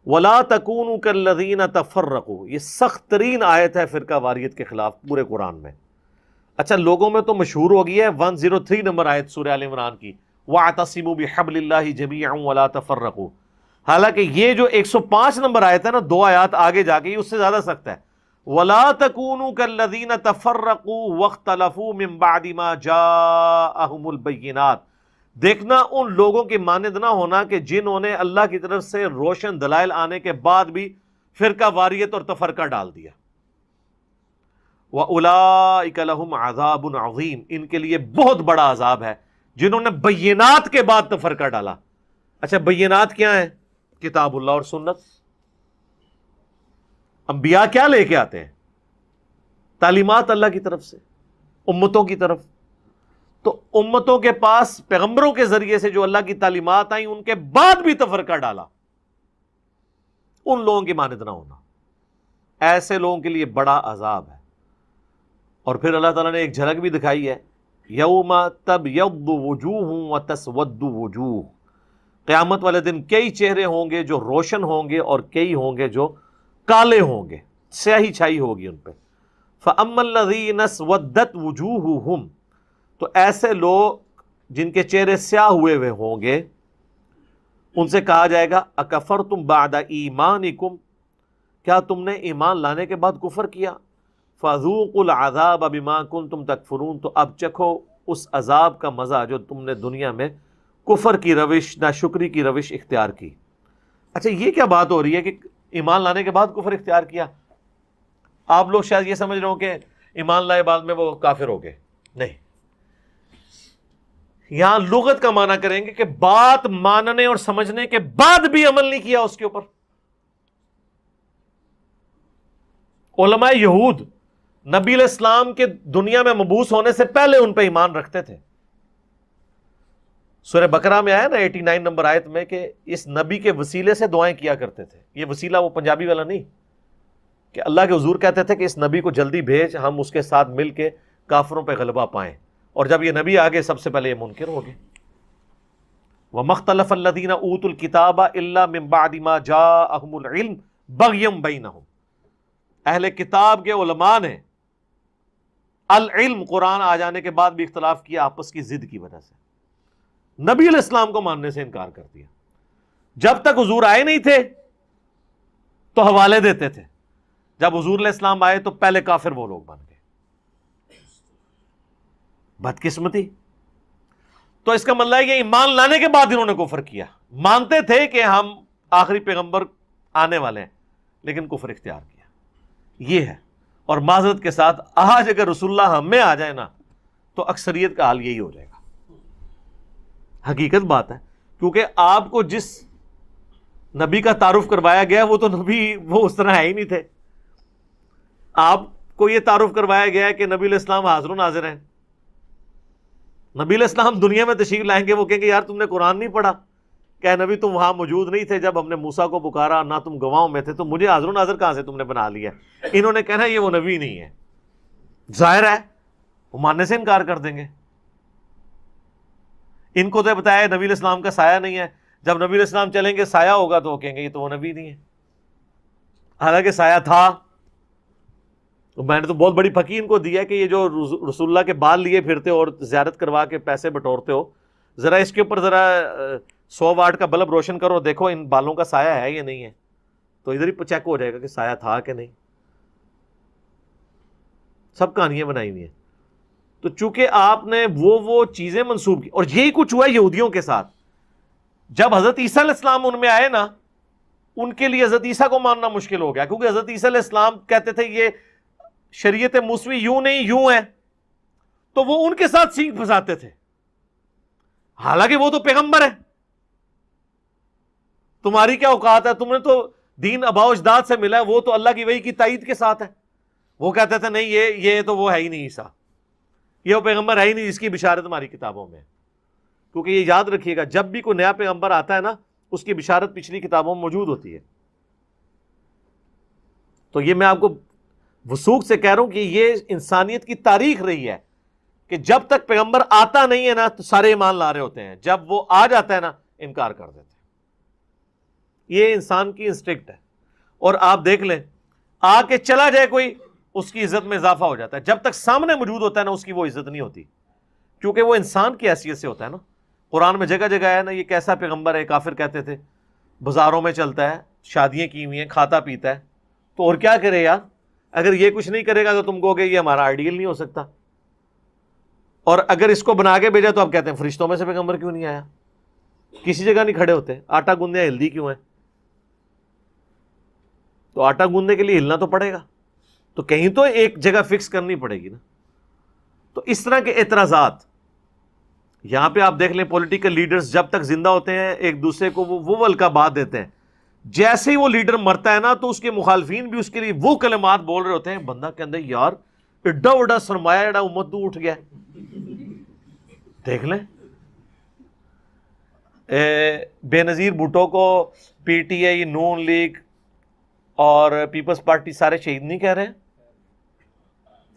وَلَا تَكُونُوا كَالَّذِينَ تَفَرَّقُوا، یہ سخت ترین آیت ہے فرقہ واریت کے خلاف پورے قرآن میں۔ اچھا لوگوں میں تو مشہور ہو گئی ہے 103 نمبر آیت سورہ آل عمران کی، وَاعْتَصِمُوا بِحَبْلِ اللَّهِ جَمِيعًا وَلَا تَفَرَّقُوا۔ حالانکہ یہ جو 105 نمبر آیت ہے نا، 2 آیات آگے جا کے اس سے زیادہ سخت ہے، وَلَا تَكُونُوا كَالَّذِينَ تَفَرَّقُوا وَاخْتَلَفُوا مِن بَعْدِ مَا جَاءَهُمُ الْبَيِّنَاتُ۔ دیکھنا ان لوگوں کی مانند نہ ہونا کہ جنہوں نے اللہ کی طرف سے روشن دلائل آنے کے بعد بھی فرقہ واریت اور تفرقہ ڈال دیا۔ وَأُولَئِكَ لَهُمْ عَذَابٌ عَظِيمٌ، ان کے لیے بہت بڑا عذاب ہے جنہوں نے بینات کے بعد تفرقہ ڈالا۔ اچھا بینات کیا ہیں؟ کتاب اللہ اور سنت۔ انبیاء کیا لے کے آتے ہیں؟ تعلیمات اللہ کی طرف سے امتوں کی طرف۔ تو امتوں کے پاس پیغمبروں کے ذریعے سے جو اللہ کی تعلیمات آئیں ان کے بعد بھی تفرقہ ڈالا، ان لوگوں کی مانند نہ ہونا، ایسے لوگوں کے لیے بڑا عذاب ہے۔ اور پھر اللہ تعالیٰ نے ایک جھلک بھی دکھائی ہے، یوم تبیض وجوہ وتسود وجوہ، قیامت والے دن کئی چہرے ہوں گے جو روشن ہوں گے اور کئی ہوں گے جو کالے ہوں گے، سیاہی چھائی ہوگی ان پہ۔ فَأَمَّا الَّذِينَ اسْوَدَّتْ وُجُوهُهُمْ، تو ایسے لوگ جن کے چہرے سیاہ ہوئے ہوں گے ان سے کہا جائے گا اکفرتم بعد ایمانکم، کیا تم نے ایمان لانے کے بعد کفر کیا؟ فذوقوا العذاب بما کنتم تکفرون، تو اب چکھو اس عذاب کا مزہ جو تم نے دنیا میں کفر کی روش، ناشکری کی روش اختیار کی۔ اچھا یہ کیا بات ہو رہی ہے کہ ایمان لانے کے بعد کفر اختیار کیا؟ آپ لوگ شاید یہ سمجھ رہے ہوں کہ ایمان لائے بعد میں وہ کافر ہو گئے، نہیں، یہاں لغت کا معنی کریں گے کہ بات ماننے اور سمجھنے کے بعد بھی عمل نہیں کیا اس کے اوپر۔ علماء یہود نبی علیہ السلام کے دنیا میں مبعوث ہونے سے پہلے ان پہ ایمان رکھتے تھے۔ سورہ بقرہ میں آیا نا 89 نمبر آیت میں کہ اس نبی کے وسیلے سے دعائیں کیا کرتے تھے۔ یہ وسیلہ وہ پنجابی والا نہیں کہ اللہ کے حضور کہتے تھے کہ اس نبی کو جلدی بھیج، ہم اس کے ساتھ مل کے کافروں پہ غلبہ پائیں، اور جب یہ نبی آگے سب سے پہلے یہ منکر ہو گئے۔ وَمَا اخْتَلَفَ الَّذِينَ أُوتُوا الْكِتَابَ إِلَّا مِن بَعْدِ مَا جَاءَهُمُ الْعِلْمُ بَغْيًا بَيْنَهُمْ، اہل کتاب کے علماء نے العلم قرآن آ جانے کے بعد بھی اختلاف کیا آپس کی ضد کی وجہ سے، نبی علیہ السلام کو ماننے سے انکار کر دیا۔ جب تک حضور آئے نہیں تھے تو حوالے دیتے تھے، جب حضور علیہ السلام آئے تو پہلے کافر وہ لوگ بن گئے۔ بدقسمتی۔ تو اس کا مطلب ہے کہ ایمان لانے کے بعد انہوں نے کفر کیا، مانتے تھے کہ ہم آخری پیغمبر آنے والے ہیں لیکن کفر اختیار کیا، یہ ہے۔ اور معذرت کے ساتھ آج اگر رسول اللہ ہم میں آ جائے نا تو اکثریت کا حال یہی ہو جائے گا، حقیقت بات ہے، کیونکہ آپ کو جس نبی کا تعارف کروایا گیا وہ تو نبی وہ اس طرح ہے ہی نہیں تھے۔ آپ کو یہ تعارف کروایا گیا ہے کہ نبی علیہ السلام حاضر و ناظر ہیں، نبی علیہ السلام دنیا میں تشریف لائیں گے، وہ کہیں گے یار تم نے قرآن نہیں پڑھا، کہ نبی تم وہاں موجود نہیں تھے جب ہم نے موسیٰ کو پکارا، نہ تم گواہوں میں تھے، تو مجھے حاضر و ناظر کہاں سے تم نے بنا لیا؟ انہوں نے کہنا یہ وہ نبی نہیں ہے، ظاہر ہے وہ ماننے سے انکار کر دیں گے۔ ان کو تو بتایا نبی علیہ السلام کا سایہ نہیں ہے، جب نبی علیہ السلام چلیں گے سایہ ہوگا تو وہ کہیں گے یہ تو وہ نبی نہیں ہے، حالانکہ سایہ تھا۔ تو میں نے تو بہت بڑی پھکی ان کو دی ہے کہ یہ جو رسول اللہ کے بال لیے پھرتے ہو اور زیارت کروا کے پیسے بٹورتے ہو، ذرا اس کے اوپر ذرا 100 واٹ کا بلب روشن کرو، دیکھو ان بالوں کا سایہ ہے یا نہیں ہے، تو ادھر ہی چیک ہو جائے گا کہ سایہ تھا کہ نہیں۔ سب کہانیاں بنائی ہوئی ہیں۔ تو چونکہ آپ نے وہ چیزیں منسوب کی، اور یہی کچھ ہوا یہودیوں کے ساتھ۔ جب حضرت عیسیٰ علیہ السلام ان میں آئے نا، ان کے لیے حضرت عیسیٰ کو ماننا مشکل ہو گیا، کیونکہ حضرت عیسیٰ علیہ السلام کہتے تھے یہ شریعت موسوی یوں نہیں یوں ہے، تو وہ ان کے ساتھ سینگ پھنساتے تھے، حالانکہ وہ تو پیغمبر ہے، تمہاری کیا اوقات ہے، تم نے تو دین آباء و اجداد سے ملا ہے، وہ تو اللہ کی وحی کی تائید کے ساتھ ہے۔ وہ کہتے تھے نہیں یہ تو وہ ہے ہی نہیں عیسیٰ، یہ وہ پیغمبر ہے ہی نہیں جس کی بشارت ہماری کتابوں میں ہے۔ کیونکہ یہ یاد رکھیے گا جب بھی کوئی نیا پیغمبر آتا ہے نا اس کی بشارت پچھلی کتابوں میں موجود ہوتی ہے۔ تو یہ میں آپ کو وثوق سے کہہ رہا ہوں کہ یہ انسانیت کی تاریخ رہی ہے کہ جب تک پیغمبر آتا نہیں ہے نا تو سارے ایمان لا رہے ہوتے ہیں، جب وہ آ جاتا ہے نا انکار کر دیتے ہیں۔ یہ انسان کی انسٹنکٹ ہے. اور آپ دیکھ لیں آ کے چلا جائے کوئی, اس کی عزت میں اضافہ ہو جاتا ہے. جب تک سامنے موجود ہوتا ہے نا اس کی وہ عزت نہیں ہوتی, کیونکہ وہ انسان کی حیثیت سے ہوتا ہے نا. قرآن میں جگہ جگہ ہے نا یہ کیسا پیغمبر ہے, کافر کہتے تھے, بازاروں میں چلتا ہے, شادیاں کی ہوئی ہیں, کھاتا پیتا ہے, تو اور کیا کرے یار, اگر یہ کچھ نہیں کرے گا تو تم کہو گے یہ ہمارا آئیڈیل نہیں ہو سکتا. اور اگر اس کو بنا کے بھیجا تو آپ کہتے ہیں فرشتوں میں سے پیغمبر کیوں نہیں آیا, کسی جگہ نہیں کھڑے ہوتے, آٹا گوندے ہلدی کیوں ہے, تو آٹا گوندنے کے لیے ہلنا تو پڑے گا, تو کہیں تو ایک جگہ فکس کرنی پڑے گی نا. تو اس طرح کے اعتراضات یہاں پہ آپ دیکھ لیں, پولیٹیکل لیڈرز جب تک زندہ ہوتے ہیں ایک دوسرے کو وہ القابات دیتے ہیں, جیسے ہی وہ لیڈر مرتا ہے نا تو اس کے مخالفین بھی اس کے لیے وہ کلمات بول رہے ہوتے ہیں, بندہ کے اندر یار ایڈا وڈا سرمایہ ایڈا امت تو اٹھ گیا. دیکھ لیں بے نظیر بھٹو کو P T I, Noon League اور پیپلز پارٹی سارے شہید نہیں کہہ رہے ہیں,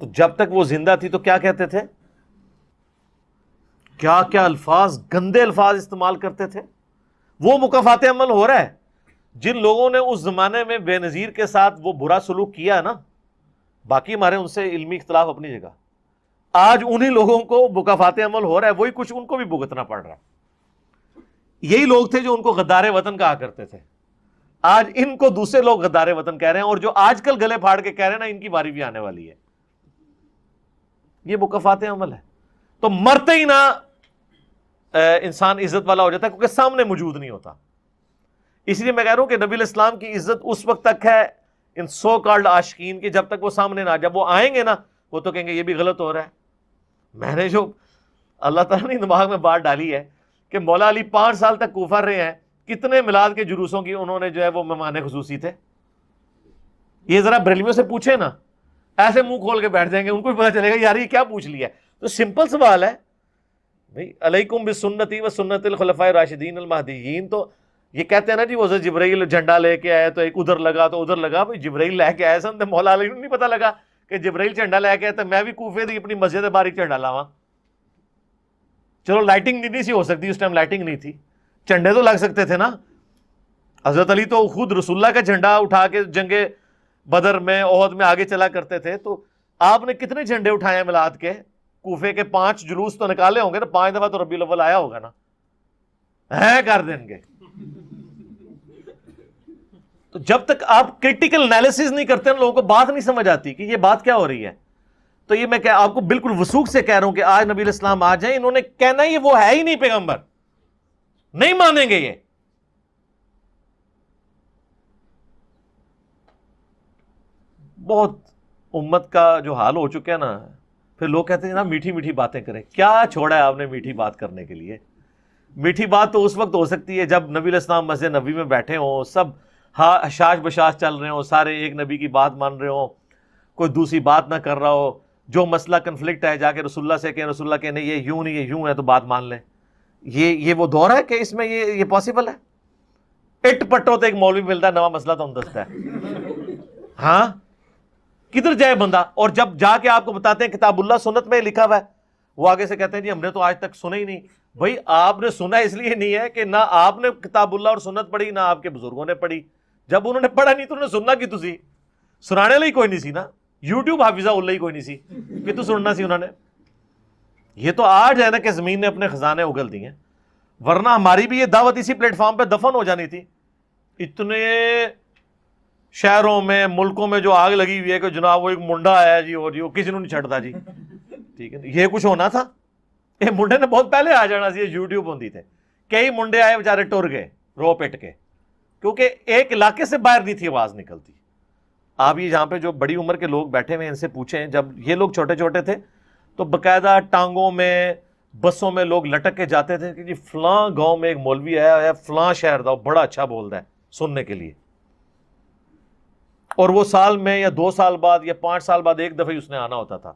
تو جب تک وہ زندہ تھی تو کیا کہتے تھے, کیا کیا الفاظ, گندے الفاظ استعمال کرتے تھے. وہ مکافات عمل ہو رہا ہے. جن لوگوں نے اس زمانے میں بے نظیر کے ساتھ وہ برا سلوک کیا ہے نا, باقی ہمارے ان سے علمی اختلاف اپنی جگہ, آج انہی لوگوں کو مکافات عمل ہو رہا ہے, وہی کچھ ان کو بھی بھگتنا پڑ رہا ہے. یہی لوگ تھے جو ان کو غدار وطن کہا کرتے تھے, آج ان کو دوسرے لوگ غدار وطن کہہ رہے ہیں, اور جو آج کل گلے پھاڑ کے کہہ رہے ہیں نا ان کی باری بھی آنے والی ہے. یہ مکافات عمل ہے. تو مرتے ہی نہ انسان عزت والا ہو جاتا ہے, کیونکہ سامنے موجود نہیں ہوتا. اس لیے میں کہہ رہا ہوں کہ نبی الاسلام کی عزت اس وقت تک ہے ان سو کالڈ عاشقین کی, جب تک وہ سامنے نہ, جب وہ آئیں گے نا وہ تو کہیں گے یہ بھی غلط ہو رہا ہے. میں نے جو اللہ تعالیٰ نے دماغ میں بات ڈالی ہے کہ مولا علی 5 سال تک کوفہ رہے ہیں, کتنے میلاد کے جلوسوں کی انہوں نے جو ہے وہ مہمان خصوصی تھے. یہ ذرا بریلویوں سے پوچھیں نا, ایسے منہ کھول کے بیٹھ جائیں گے, ان کو بھی پتا چلے گا یار یہ کیا پوچھ لیا. تو سمپل سوال ہے بھائی, علیکم بسنتی و سنت الخلفاء الراشدین المہدیین. تو یہ کہتے ہیں نا جی وہ جبرائیل جھنڈا لے کے آئے تو ایک ادھر لگا تو ادھر لگا. بھائی جبرائیل لے کے آئے سن تو مولا علی کو نہیں پتا لگا کہ جبرائیل جھنڈا لے کے آئے, تو میں بھی کوفے دی اپنی مسجد باریک جھنڈا لاواں. چلو لائٹنگ نہیں سی ہو سکتی اس ٹائم, لائٹنگ نہیں تھی, جھنڈے تو لگ سکتے تھے نا. حضرت علی تو خود رسول اللہ کا جھنڈا اٹھا کے جنگ بدر میں, احد میں آگے چلا کرتے تھے. تو آپ نے کتنے جھنڈے اٹھائے ہیں میلاد کے, کوفے کے 5 جلوس تو نکالے ہوں گے نا, 5 دفعہ تو ربیع الاول آیا ہوگا نا, ہے کر دیں گے. تو جب تک آپ کریٹیکل انالیسز نہیں کرتے نا لوگوں کو بات نہیں سمجھ آتی کہ یہ بات کیا ہو رہی ہے. تو یہ میں آپ کو بالکل وثوق سے کہہ رہا ہوں کہ آج نبی الاسلام آ جائیں, انہوں نے کہنا یہ وہ ہے ہی نہیں پیغمبر, نہیں مانیں گے یہ. بہت امت کا جو حال ہو چکا ہے نا, پھر لوگ کہتے ہیں نا میٹھی میٹھی باتیں کریں. کیا چھوڑا ہے آپ نے میٹھی بات کرنے کے لیے؟ میٹھی بات تو اس وقت ہو سکتی ہے جب نبی الاسلام مسجد نبی میں بیٹھے ہوں, سب حشاش بشاش چل رہے ہوں, سارے ایک نبی کی بات مان رہے ہوں, کوئی دوسری بات نہ کر رہا ہو, جو مسئلہ کنفلکٹ ہے جا کے رسول اللہ سے کہیں, رسول اللہ کہنے یہ یوں نہیں, یہ یوں ہے, تو بات مان لیں. یہ وہ دور ہے کہ اس میں یہ پاسبل ہے؟ اٹ پٹو تو ایک مولوی ملتا ہے, نواں مسئلہ تو ہم دستا ہے. ہاں کدھر جائے بندہ؟ اور جب جا کے آپ کو بتاتے ہیں کتاب اللہ سنت میں لکھا ہوا ہے, وہ آگے سے کہتے ہیں جی ہم نے تو آج تک سنا ہی نہیں. بھائی آپ نے سنا اس لیے نہیں ہے کہ نہ آپ نے کتاب اللہ اور سنت پڑھی, نہ آپ کے بزرگوں نے پڑھی. جب انہوں نے پڑھا نہیں تو انہوں نے سننا کی تسی سنانے لئی کوئی نہیں سی نا, یوٹیوب حافظہ اللہ ہی کوئی نہیں سی کہ تو سننا سی انہوں نے. یہ تو آج ہے نا کہ زمین نے اپنے خزانے اگل دیے ہیں, ورنہ ہماری بھی یہ دعوت اسی پلیٹ فارم پہ دفن ہو جانی تھی. اتنے شہروں میں, ملکوں میں جو آگ لگی ہوئی ہے کہ جناب وہ ایک منڈا آیا جی, اور جی وہ کسی نے نہیں چھڑتا جی, ٹھیک ہے, یہ کچھ ہونا تھا. یہ منڈے نے بہت پہلے آ جانا سی, یوٹیوب ہوتی تھے. کئی منڈے آئے بیچارے ٹر گئے رو پٹ کے, کیونکہ ایک علاقے سے باہر نہیں تھی آواز نکلتی. آپ یہ جہاں پہ جو بڑی عمر کے لوگ بیٹھے ہوئے ان سے پوچھیں, جب یہ لوگ چھوٹے چھوٹے تھے تو باقاعدہ ٹانگوں میں, بسوں میں لوگ لٹک کے جاتے تھے کہ جی فلاں گاؤں میں ایک مولوی آیا ہے, فلاں شہر دا, بڑا اچھا بولتا ہے, سننے کے لیے. اور وہ سال میں یا 2 سال بعد یا 5 سال بعد ایک دفعہ ہی اس نے آنا ہوتا تھا,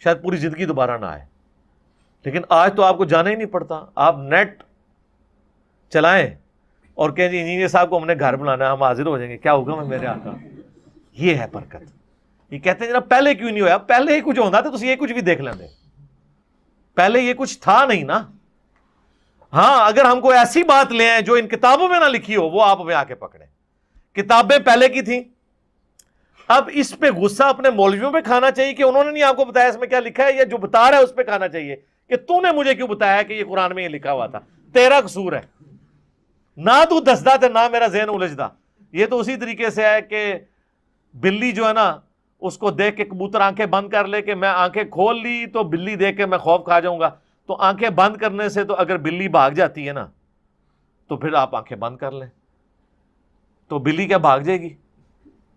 شاید پوری زندگی دوبارہ نہ آئے. لیکن آج تو آپ کو جانا ہی نہیں پڑتا, آپ نیٹ چلائیں اور کہیں جی انجینئر صاحب کو ہم نے گھر بلانا ہے, ہم حاضر ہو جائیں گے, کیا ہوگا میں میرے آقا. یہ ہے برکت. یہ کہتے ہیں جناب پہلے کیوں نہیں ہوا؟ پہلے ہی کچھ ہونا تھا تو یہ کچھ بھی دیکھ لیندے, پہلے یہ کچھ تھا نہیں نا. ہاں اگر ہم کو ایسی بات لے آئیں جو ان کتابوں میں نہ لکھی ہو، وہ آپ ہمیں آ کے پکڑیں. کتابیں پہلے کی تھیں، اب اس پہ غصہ اپنے مولویوں پہ کھانا چاہیے کہ انہوں نے نہیں آپ کو بتایا اس میں کیا لکھا ہے، یا جو بتا رہا ہے اس پہ کھانا چاہیے کہ تو نے مجھے کیوں بتایا کہ یہ قرآن میں یہ لکھا ہوا تھا، تیرا قصور ہے، نہ تو دسدا تھا نہ میرا ذہن الجھدا. یہ تو اسی طریقے سے ہے کہ بلی جو ہے نا، اس کو دیکھ کے کبوتر آنکھیں بند کر لے کہ میں آنکھیں کھول لی تو بلی دیکھ کے میں خوف کھا جاؤں گا، تو آنکھیں بند کرنے سے تو اگر بلی بھاگ جاتی ہے نا تو پھر آپ آنکھیں بند کر لیں، تو بلی کیا بھاگ جائے گی؟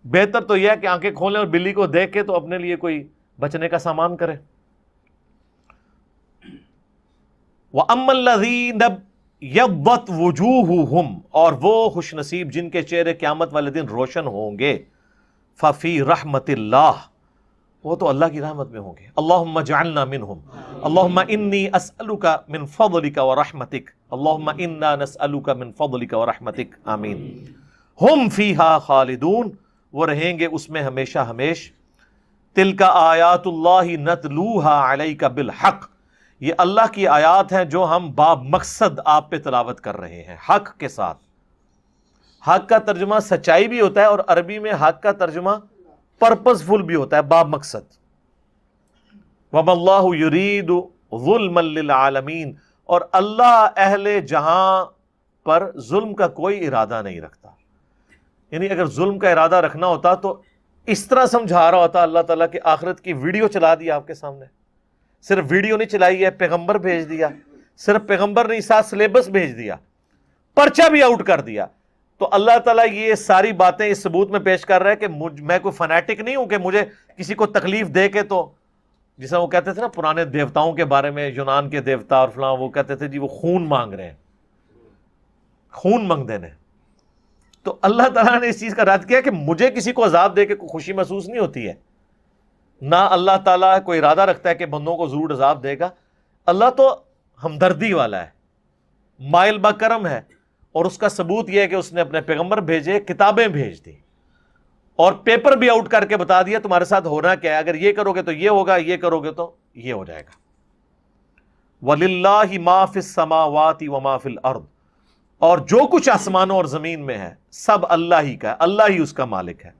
بہتر تو یہ ہے کہ آنکھیں کھولیں اور بلی کو دیکھ کے تو اپنے لیے کوئی بچنے کا سامان کرے. وَأَمَّا الَّذِينَ ابْيَضَّتْ وُجُوهُهُمْ، اور وہ خوش نصیب جن کے چہرے قیامت والے دن روشن ہوں گے، فَفِي رَحْمَةِ اللَّهِ، وہ تو اللہ کی رحمت میں ہوں گے. اللہم اجعلنا منہم، اللہم انی اسألک من فضلک ورحمتک، اللہم انا نسألک من فضلک ورحمتک، آمین. ہم فیہا خالدون، وہ رہیں گے اس میں ہمیشہ ہمیش. تلک آیات اللہ نتلوہا علیک بالحق، یہ اللہ کی آیات ہیں جو ہم با مقصد آپ پہ تلاوت کر رہے ہیں، حق کے ساتھ. حق کا ترجمہ سچائی بھی ہوتا ہے، اور عربی میں حق کا ترجمہ پرپز فل بھی ہوتا ہے، باب مقصد. وَمَا اللَّهُ يُرِيدُ ظُلْمًا لِلْعَالَمِينَ، اور اللہ اہل جہاں پر ظلم کا کوئی ارادہ نہیں رکھتا. یعنی اگر ظلم کا ارادہ رکھنا ہوتا تو اس طرح سمجھا رہا ہوتا اللہ تعالیٰ کہ آخرت کی ویڈیو چلا دی آپ کے سامنے. صرف ویڈیو نہیں چلائی ہے، پیغمبر بھیج دیا، صرف پیغمبر نہیں ساتھ سلیبس بھیج دیا، پرچہ بھی آؤٹ کر دیا. تو اللہ تعالیٰ یہ ساری باتیں اس ثبوت میں پیش کر رہا ہے کہ میں کوئی فنیٹک نہیں ہوں کہ مجھے کسی کو تکلیف دے کے، تو جیسا وہ کہتے تھے نا پرانے دیوتاؤں کے بارے میں، یونان کے دیوتا اور فلاں، وہ کہتے تھے جی وہ خون مانگ رہے ہیں، خون مانگ دینے. تو اللہ تعالیٰ نے اس چیز کا رد کیا کہ مجھے کسی کو عذاب دے کے کوئی خوشی محسوس نہیں ہوتی ہے، نہ اللہ تعالیٰ کوئی ارادہ رکھتا ہے کہ بندوں کو ضرور عذاب دے گا. اللہ تو ہمدردی والا ہے، مائل بکرم ہے، اور اس کا ثبوت یہ ہے کہ اس نے اپنے پیغمبر بھیجے، کتابیں بھیج دی، اور پیپر بھی آؤٹ کر کے بتا دیا تمہارے ساتھ ہونا کیا ہے، اگر یہ کرو گے تو یہ ہوگا، یہ کرو گے تو یہ ہو جائے گا. وَلِلَّهِ مَا فِي السَّمَاوَاتِ وَمَا فِي الْأَرْضِ، اور جو کچھ آسمانوں اور زمین میں ہے سب اللہ ہی کا ہے، اللہ ہی اس کا مالک ہے.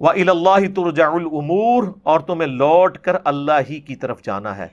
وَإِلَى اللَّهِ تُرْجَعُ الْأُمُورُ، اور تمہیں لوٹ کر اللہ ہی کی طرف جانا ہے.